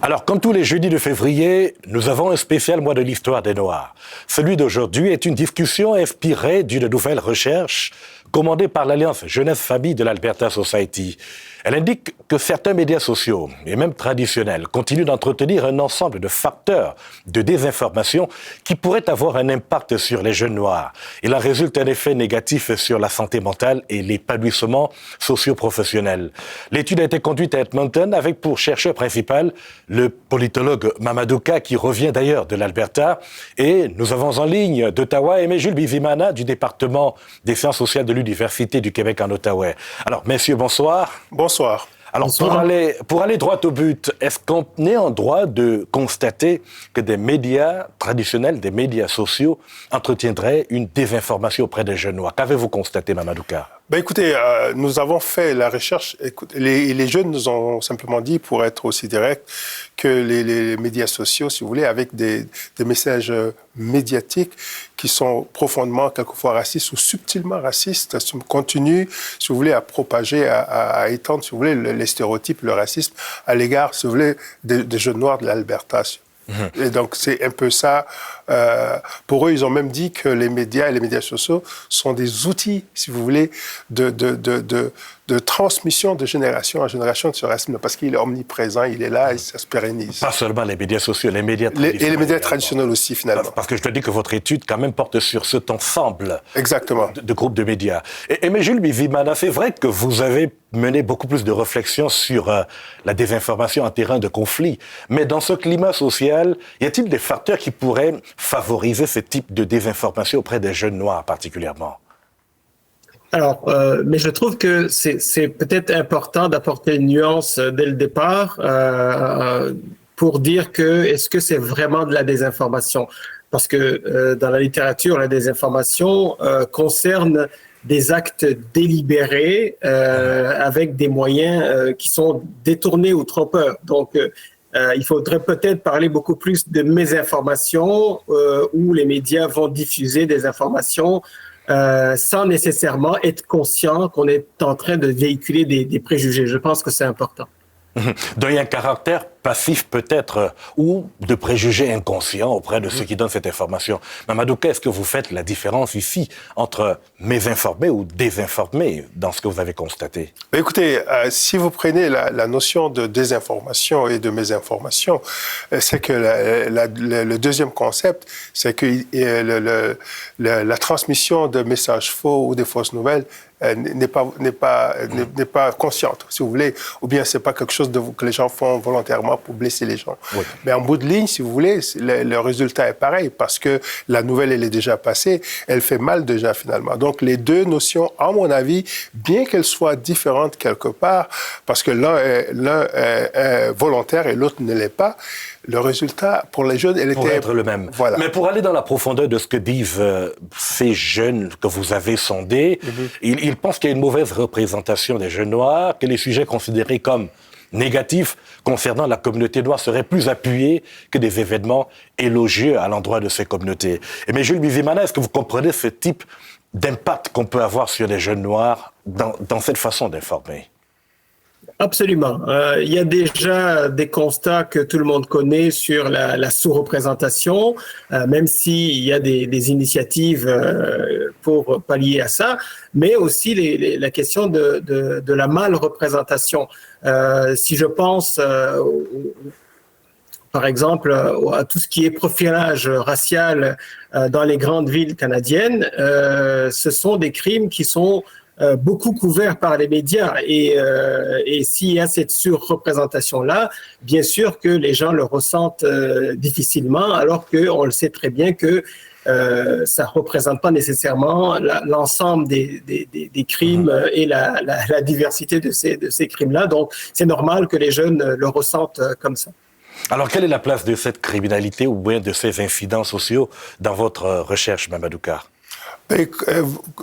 Alors, comme tous les jeudis de février, nous avons un spécial mois de l'histoire des Noirs. Celui d'aujourd'hui est une discussion inspirée d'une nouvelle recherche commandée par l'Alliance Jeunesse-Famille de l'Alberta Society. Elle indique que certains médias sociaux, et même traditionnels, continuent d'entretenir un ensemble de facteurs de désinformation qui pourraient avoir un impact sur les jeunes noirs. Il en résulte un effet négatif sur la santé mentale et l'épanouissement socio-professionnel. L'étude a été conduite à Edmonton avec pour chercheur principal le politologue Mamadou Ka, qui revient d'ailleurs de l'Alberta. Et nous avons en ligne d'Ottawa Aimé Jules Bizimana du département des sciences sociales de l'Université du Québec en Ottawa. Alors, messieurs, bonsoir. Bonsoir. Alors, pour aller droit au but, est-ce qu'on est en droit de constater que des médias traditionnels, des médias sociaux, entretiendraient une désinformation auprès des jeunes noirs? Qu'avez-vous constaté, Mamadou Ka? Écoutez, nous avons fait la recherche. Les jeunes nous ont simplement dit, pour être aussi direct, que les médias sociaux, si vous voulez, avec des messages médiatiques qui sont profondément, quelquefois racistes ou subtilement racistes, continuent, si vous voulez, à propager, à étendre, si vous voulez, les stéréotypes, le racisme à l'égard, si vous voulez, des jeunes noirs de l'Alberta. Et donc, c'est un peu ça. Pour eux, ils ont même dit que les médias et les médias sociaux sont des outils, si vous voulez, de transmission de génération en génération de ce racisme, parce qu'il est omniprésent, il est là et ça se pérennise. Pas seulement les médias sociaux, les médias traditionnels. Et les médias traditionnels aussi, finalement. Parce que je te dis que votre étude, quand même, porte sur cet ensemble Exactement. de groupes de médias. Mais Jules Bizimana, c'est vrai que vous avez mené beaucoup plus de réflexions sur la désinformation en terrain de conflit. Mais dans ce climat social, y a-t-il des facteurs qui pourraient favoriser ce type de désinformation auprès des jeunes noirs particulièrement? Alors, mais je trouve que c'est peut-être important d'apporter une nuance dès le départ pour dire que est-ce que c'est vraiment de la désinformation? Parce que dans la littérature, la désinformation concerne des actes délibérés avec des moyens qui sont détournés ou trompeurs. Donc, il faudrait peut-être parler beaucoup plus de mésinformation où les médias vont diffuser des informations sans nécessairement être conscient qu'on est en train de véhiculer des préjugés. Je pense que c'est important. Donc il y a un caractère passif peut-être ou de préjugés inconscients auprès de ceux qui donnent cette information. Mamadou Ka, est-ce que vous faites la différence ici entre mésinformés ou désinformés dans ce que vous avez constaté? Écoutez, si vous prenez la notion de désinformation et de mésinformation, c'est que le deuxième concept, c'est que la transmission de messages faux ou de fausses nouvelles n'est pas consciente, si vous voulez, ou bien c'est pas quelque chose que les gens font volontairement pour blesser les gens. Oui. Mais en bout de ligne, si vous voulez, le résultat est pareil, parce que la nouvelle, elle est déjà passée, elle fait mal déjà finalement. Donc les deux notions, à mon avis, bien qu'elles soient différentes quelque part, parce que l'un est volontaire et l'autre ne l'est pas, le résultat pour les jeunes, elle pourrait être le même. Voilà. Mais pour aller dans la profondeur de ce que disent ces jeunes que vous avez sondés, ils pensent qu'il y a une mauvaise représentation des jeunes noirs, que les sujets considérés comme négatifs concernant la communauté noire seraient plus appuyés que des événements élogieux à l'endroit de ces communautés. Mais Jules Bizimana, est-ce que vous comprenez ce type d'impact qu'on peut avoir sur les jeunes noirs dans cette façon d'informer? Absolument. Il y a déjà des constats que tout le monde connaît sur la sous-représentation, même s'il y a des initiatives pour pallier à ça, mais aussi la question de la mal-représentation. Si je pense, par exemple, à tout ce qui est profilage racial dans les grandes villes canadiennes, ce sont des crimes qui sont beaucoup couvert par les médias et s'il y a cette surreprésentation-là, bien sûr que les gens le ressentent difficilement, alors qu'on le sait très bien que ça ne représente pas nécessairement l'ensemble des crimes et la diversité de ces crimes-là. Donc, c'est normal que les jeunes le ressentent comme ça. Alors, quelle est la place de cette criminalité ou bien de ces incidents sociaux dans votre recherche, Mamadou Ka?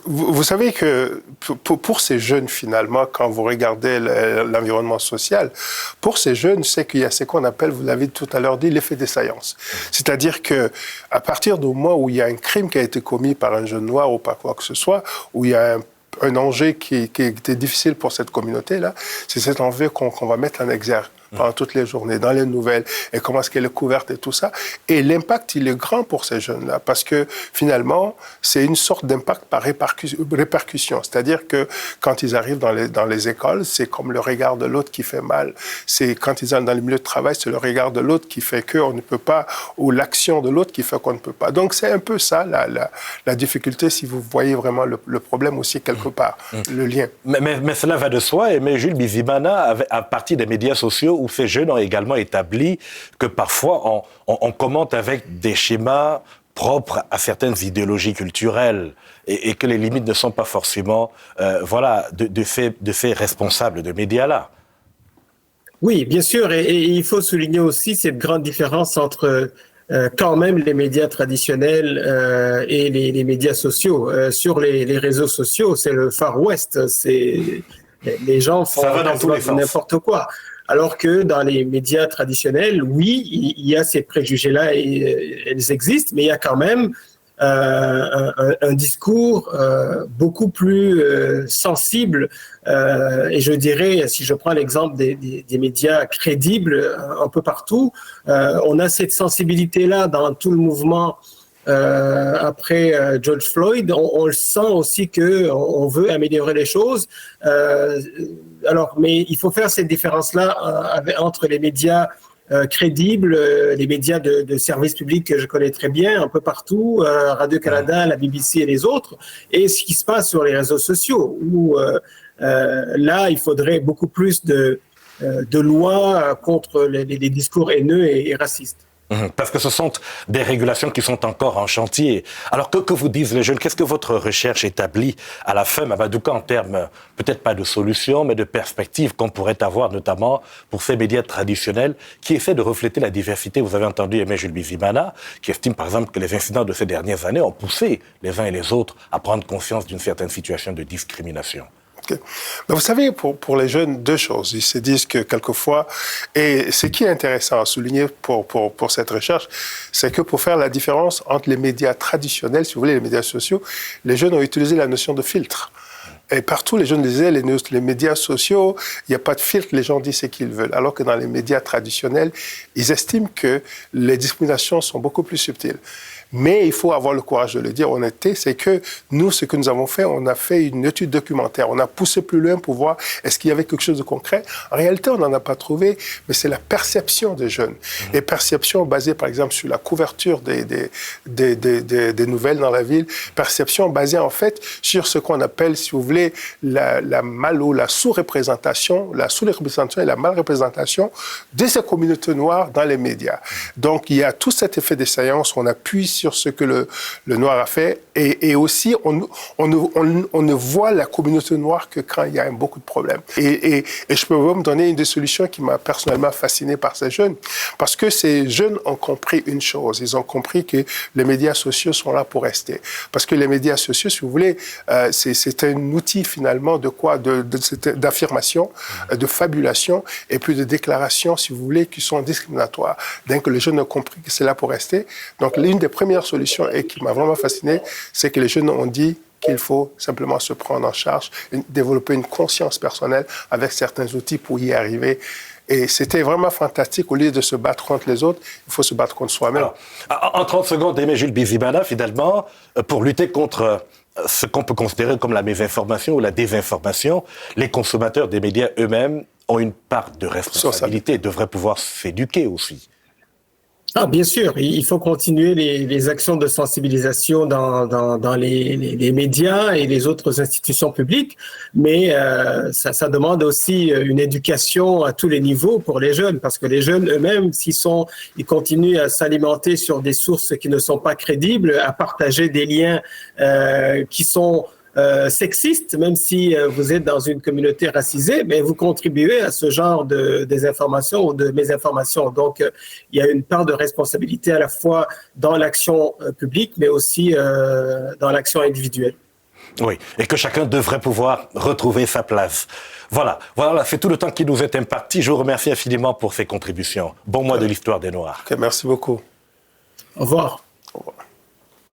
Vous savez que pour ces jeunes, finalement, quand vous regardez l'environnement social, pour ces jeunes, c'est qu'il y a ce qu'on appelle, vous l'avez tout à l'heure dit, l'effet défaillance. C'est-à-dire que à partir du moment où il y a un crime qui a été commis par un jeune noir ou par quoi que ce soit, où il y a un enjeu qui était difficile pour cette communauté-là, c'est cet enjeu qu'on va mettre en exergue. pendant toutes les journées, dans les nouvelles, et comment est-ce qu'elle est couverte et tout ça. Et l'impact, il est grand pour ces jeunes-là, parce que finalement, c'est une sorte d'impact par répercussion. C'est-à-dire que quand ils arrivent dans les écoles, c'est comme le regard de l'autre qui fait mal. C'est quand ils arrivent dans le milieu de travail, c'est le regard de l'autre qui fait qu'on ne peut pas, ou l'action de l'autre qui fait qu'on ne peut pas. Donc c'est un peu ça, la difficulté, si vous voyez vraiment le problème aussi quelque part, le lien. Mais cela va de soi, et Jules Bizimana, à partir des médias sociaux, où ces jeunes ont également établi que parfois on commente avec des schémas propres à certaines idéologies culturelles et que les limites ne sont pas forcément de faits responsables de médias-là. Oui, bien sûr, et il faut souligner aussi cette grande différence entre quand même les médias traditionnels et les médias sociaux. Sur les réseaux sociaux, c'est le Far West, les gens font n'importe quoi. Alors que dans les médias traditionnels, oui, il y a ces préjugés-là, et elles existent, mais il y a quand même un discours beaucoup plus sensible. Et je dirais, si je prends l'exemple des médias crédibles un peu partout, on a cette sensibilité-là dans tout le mouvement. Après George Floyd, on le sent aussi qu'on veut améliorer les choses. Mais il faut faire cette différence-là entre les médias crédibles, les médias de service public que je connais très bien un peu partout, Radio-Canada, la BBC et les autres, et ce qui se passe sur les réseaux sociaux, où là, il faudrait beaucoup plus de lois contre les discours haineux et racistes. Parce que ce sont des régulations qui sont encore en chantier. Alors, que vous disent les jeunes? Qu'est-ce que votre recherche établit à la fin, Mamadouka, en termes, peut-être pas de solutions, mais de perspectives qu'on pourrait avoir, notamment pour ces médias traditionnels qui essaient de refléter la diversité? Vous avez entendu Jules Bizimana, qui estime, par exemple, que les incidents de ces dernières années ont poussé les uns et les autres à prendre conscience d'une certaine situation de discrimination. Okay. Mais vous savez, pour les jeunes, deux choses. Ils se disent que quelquefois, et ce qui est intéressant à souligner pour cette recherche, c'est que pour faire la différence entre les médias traditionnels, si vous voulez, les médias sociaux, les jeunes ont utilisé la notion de filtre. Et partout, les jeunes disaient, les médias sociaux, il n'y a pas de filtre, les gens disent ce qu'ils veulent. Alors que dans les médias traditionnels, ils estiment que les discriminations sont beaucoup plus subtiles. Mais il faut avoir le courage de le dire, honnêteté, c'est que nous, ce que nous avons fait, on a fait une étude documentaire. On a poussé plus loin pour voir est-ce qu'il y avait quelque chose de concret. En réalité, on n'en a pas trouvé, mais c'est la perception des jeunes. Et perception basée, par exemple, sur la couverture des nouvelles dans la ville. Perception basée, en fait, sur ce qu'on appelle, si vous voulez, la sous-représentation et la mal-représentation de ces communautés noires dans les médias. Donc, il y a tout cet effet de séance, on appuie sur ce que le noir a fait, et aussi on ne voit la communauté noire que quand il y a beaucoup de problèmes. Et je peux vous donner une des solutions qui m'a personnellement fasciné par ces jeunes, parce que ces jeunes ont compris une chose, ils ont compris que les médias sociaux sont là pour rester. Parce que les médias sociaux, si vous voulez, c'est un outil finalement de quoi? D'affirmation, de fabulation, et puis de déclarations, si vous voulez, qui sont discriminatoires. Donc les jeunes ont compris que c'est là pour rester. Donc l'une des premières solutions, et qui m'a vraiment fasciné, c'est que les jeunes ont dit qu'il faut simplement se prendre en charge, développer une conscience personnelle avec certains outils pour y arriver. Et c'était vraiment fantastique. Au lieu de se battre contre les autres, il faut se battre contre soi-même. Alors, en 30 secondes, Jules Bizimana, finalement, pour lutter contre ce qu'on peut considérer comme la mésinformation ou la désinformation, les consommateurs des médias eux-mêmes ont une part de responsabilité et devraient pouvoir s'éduquer aussi. Ah, bien sûr, il faut continuer les actions de sensibilisation dans les médias et les autres institutions publiques, mais ça demande aussi une éducation à tous les niveaux pour les jeunes, parce que les jeunes eux-mêmes, ils continuent à s'alimenter sur des sources qui ne sont pas crédibles, à partager des liens qui sont sexiste, même si vous êtes dans une communauté racisée, mais vous contribuez à ce genre de désinformation ou de mésinformation. Donc, il y a une part de responsabilité à la fois dans l'action publique, mais aussi dans l'action individuelle. Oui, et que chacun devrait pouvoir retrouver sa place. Voilà, c'est tout le temps qui nous est imparti. Je vous remercie infiniment pour ces contributions. Bon mois de l'histoire des Noirs. Okay, merci beaucoup. Au revoir. Au revoir.